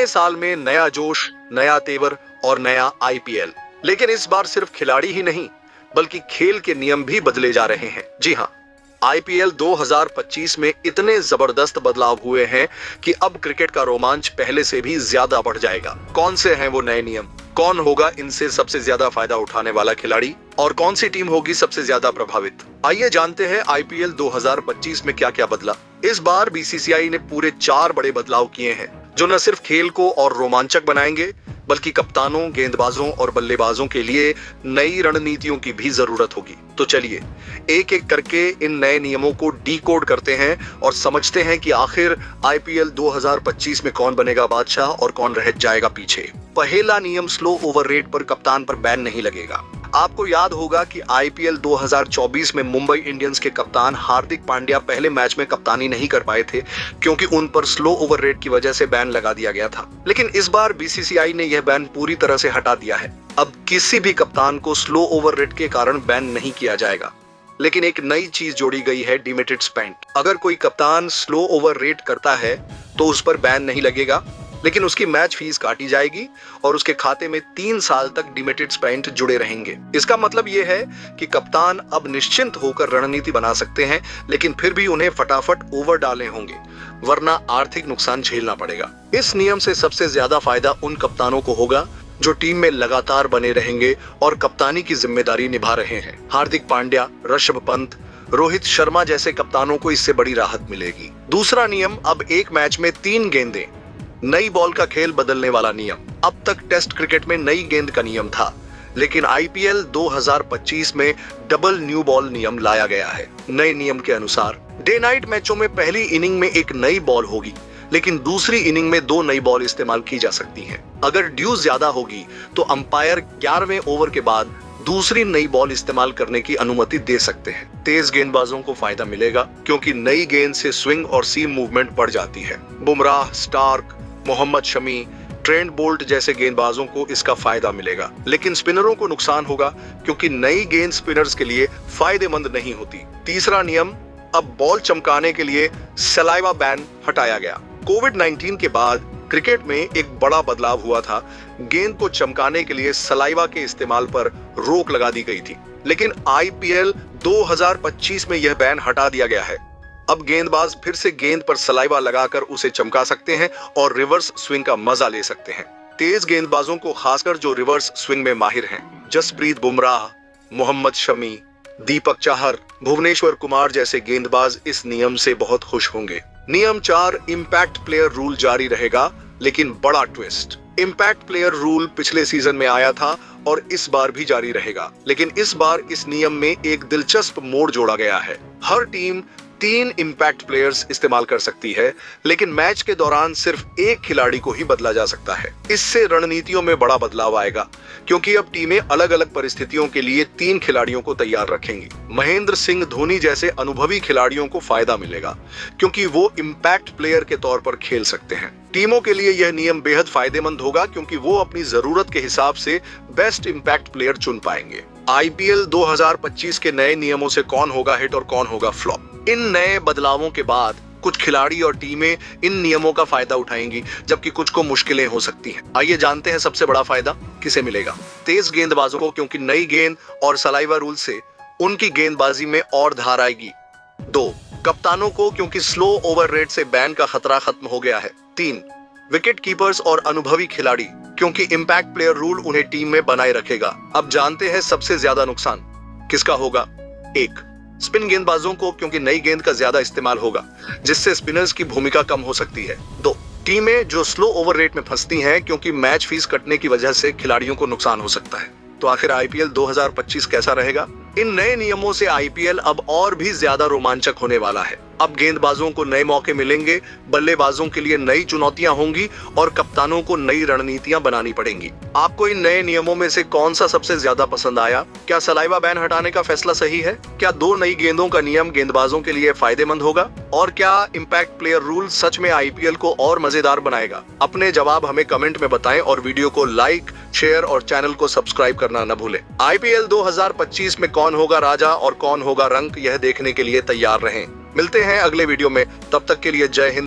साल में नया जोश, नया तेवर और नया आईपीएल। लेकिन इस बार सिर्फ खिलाड़ी ही नहीं बल्कि खेल के नियम भी बदले जा रहे हैं। जी हाँ, आईपीएल 2025 में इतने जबरदस्त बदलाव हुए हैं कि अब क्रिकेट का रोमांच पहले से भी ज्यादा बढ़ जाएगा। कौन से हैं वो नए नियम, कौन होगा इनसे सबसे ज्यादा फायदा उठाने वाला खिलाड़ी और कौन सी टीम होगी सबसे ज्यादा प्रभावित, आइए जानते हैं आईपीएल 2025 में क्या क्या बदला। इस बार बीसीसीआई ने पूरे 4 बड़े बदलाव किए हैं जो न सिर्फ खेल को और रोमांचक बनाएंगे बल्कि कप्तानों, गेंदबाजों और बल्लेबाजों के लिए नई रणनीतियों की भी जरूरत होगी। तो चलिए एक एक करके इन नए नियमों को डीकोड करते हैं और समझते हैं कि आखिर आईपीएल 2025 में कौन बनेगा बादशाह और कौन रह जाएगा पीछे। पहला नियम, स्लो ओवर रेट पर कप्तान पर बैन नहीं लगेगा। आपको याद होगा कि आईपीएल 2024 में मुंबई इंडियंस के कप्तान हार्दिक पांड्या पहले मैच में कप्तानी नहीं कर पाए थे क्योंकि उन पर स्लो ओवर रेट की वजह से बैन लगा दिया गया था। लेकिन इस बार बीसीसीआई ने यह बैन पूरी तरह से हटा दिया है। अब किसी भी कप्तान को स्लो ओवर रेट के कारण बैन नहीं किया जाएगा। लेकिन एक नई चीज जोड़ी गई है, डिमिटेड स्पेंट। अगर कोई कप्तान स्लो ओवर रेट करता है तो उस पर बैन नहीं लगेगा, लेकिन उसकी मैच फीस काटी जाएगी और उसके खाते में 3 साल तक डिमिटेड स्पेंट जुड़े रहेंगे। इसका मतलब यह है कि कप्तान अब निश्चिंत होकर रणनीति बना सकते हैं, लेकिन फिर भी उन्हें फटाफट ओवर डालने होंगे, वरना आर्थिक नुकसान झेलना पड़ेगा। इस नियम से सबसे ज्यादा फायदा उन कप्तानों को होगा जो टीम में लगातार बने रहेंगे और कप्तानी की जिम्मेदारी निभा रहे हैं। हार्दिक पांड्या, ऋषभ पंत, रोहित शर्मा जैसे कप्तानों को इससे बड़ी राहत मिलेगी। दूसरा नियम, अब एक मैच में 3 गेंदें। नई बॉल का खेल बदलने वाला नियम। अब तक टेस्ट क्रिकेट में नई गेंद का नियम था, लेकिन आईपीएल 2025 में डबल न्यू बॉल नियम लाया गया है। नए नियम के अनुसार डे नाइट मैचों में पहली इनिंग में एक नई बॉल होगी, लेकिन दूसरी इनिंग में 2 नई बॉल इस्तेमाल की जा सकती हैं। अगर ड्यू ज्यादा होगी तो अंपायर 11वें ओवर के बाद दूसरी नई बॉल इस्तेमाल करने की अनुमति दे सकते हैं। तेज गेंदबाजों को फायदा मिलेगा क्योंकि नई गेंद से स्विंग और सीम मूवमेंट बढ़ जाती है। Bumrah, Starc, Mohammed Shami, Trent Boult जैसे गेंदबाजों को इसका फायदा मिलेगा। लेकिन स्पिनरों को नुकसान होगा क्योंकि नई गेंद स्पिनर्स के लिए फायदेमंद नहीं होती। तीसरा नियम, अब बॉल चमकाने के लिए सलाइवा बैन हटाया गया। कोविड-19 के बाद क्रिकेट में एक बड़ा बदलाव हुआ था। गेंद को चमकाने के लिए सलाइवा के इस्तेमाल पर रोक लगा दी गई थी, लेकिन आईपीएल 2025 में यह बैन हटा दिया गया है। अब गेंदबाज फिर से गेंद पर सलाइवा लगाकर उसे चमका सकते हैं और रिवर्स स्विंग का मजा ले सकते हैं। तेज गेंदबाजों को, खासकर जो रिवर्स स्विंग में माहिर हैं, जसप्रीत बुमराह, मोहम्मद शमी, दीपक चाहर, भुवनेश्वर कुमार जैसे गेंदबाज इस नियम से बहुत खुश होंगे। नियम 4, इम्पैक्ट प्लेयर रूल जारी रहेगा, लेकिन बड़ा ट्विस्ट। इम्पैक्ट प्लेयर रूल पिछले सीजन में आया था और इस बार भी जारी रहेगा, लेकिन इस बार इस नियम में एक दिलचस्प मोड़ जोड़ा गया है। हर टीम 3 इम्पैक्ट प्लेयर्स इस्तेमाल कर सकती है, लेकिन मैच के दौरान सिर्फ एक खिलाड़ी को ही बदला जा सकता है। इससे रणनीतियों में बड़ा बदलाव आएगा क्योंकि अब टीमें अलग अलग परिस्थितियों के लिए 3 खिलाड़ियों को तैयार रखेंगी। महेंद्र सिंह धोनी जैसे अनुभवी खिलाड़ियों को फायदा मिलेगा क्योंकि वो इम्पैक्ट प्लेयर के तौर पर खेल सकते हैं। टीमों के लिए यह नियम बेहद फायदेमंद होगा क्योंकि वो अपनी जरूरत के हिसाब से बेस्ट इम्पैक्ट प्लेयर चुन पाएंगे। आईपीएल 2025 के नए नियमों से कौन होगा हिट और कौन होगा फ्लॉप? इन नए बदलावों के बाद कुछ खिलाड़ी और टीमें इन नियमों का फायदा उठाएंगी, जबकि कुछ को मुश्किलें हो सकती हैं। आइए जानते हैं सबसे बड़ा फायदा किसे मिलेगा। तेज गेंदबाजों को, क्योंकि नई गेंद और सलाइवा रूल से उनकी गेंदबाजी में और धार आएगी। 2, कप्तानों को, क्योंकि स्लो ओवर रेट से बैन का खतरा खत्म हो गया है। 3, विकेट कीपर्स और अनुभवी खिलाड़ी, क्योंकि इम्पैक्ट प्लेयर रूल उन्हें टीम में बनाए रखेगा। अब जानते हैं सबसे ज्यादा नुकसान किसका होगा। 1, स्पिन गेंदबाजों को, क्योंकि नई गेंद का ज्यादा इस्तेमाल होगा जिससे स्पिनर्स की भूमिका कम हो सकती है। 2, टीमें जो स्लो ओवर रेट में फंसती हैं क्योंकि मैच फीस कटने की वजह से खिलाड़ियों को नुकसान हो सकता है। तो आखिर आईपीएल 2025 कैसा रहेगा? इन नए नियमों से आईपीएल अब और भी ज्यादा रोमांचक होने वाला है। अब गेंदबाजों को नए मौके मिलेंगे, बल्लेबाजों के लिए नई चुनौतियां होंगी और कप्तानों को नई रणनीतियां बनानी पड़ेंगी। आपको इन नए नियमों में से कौन सा सबसे ज्यादा पसंद आया? क्या सलाइवा बैन हटाने का फैसला सही है? क्या 2 नई गेंदों का नियम गेंदबाजों के लिए फायदेमंद होगा? और क्या इम्पैक्ट प्लेयर रूल सच में आईपीएल को और मजेदार बनाएगा? अपने जवाब हमें कमेंट में बताएं और वीडियो को लाइक, शेयर और चैनल को सब्सक्राइब करना न भूलें। आईपीएल 2025 में कौन होगा राजा और कौन होगा रंक, यह देखने के लिए तैयार रहें। मिलते हैं अगले वीडियो में, तब तक के लिए जय हिंद।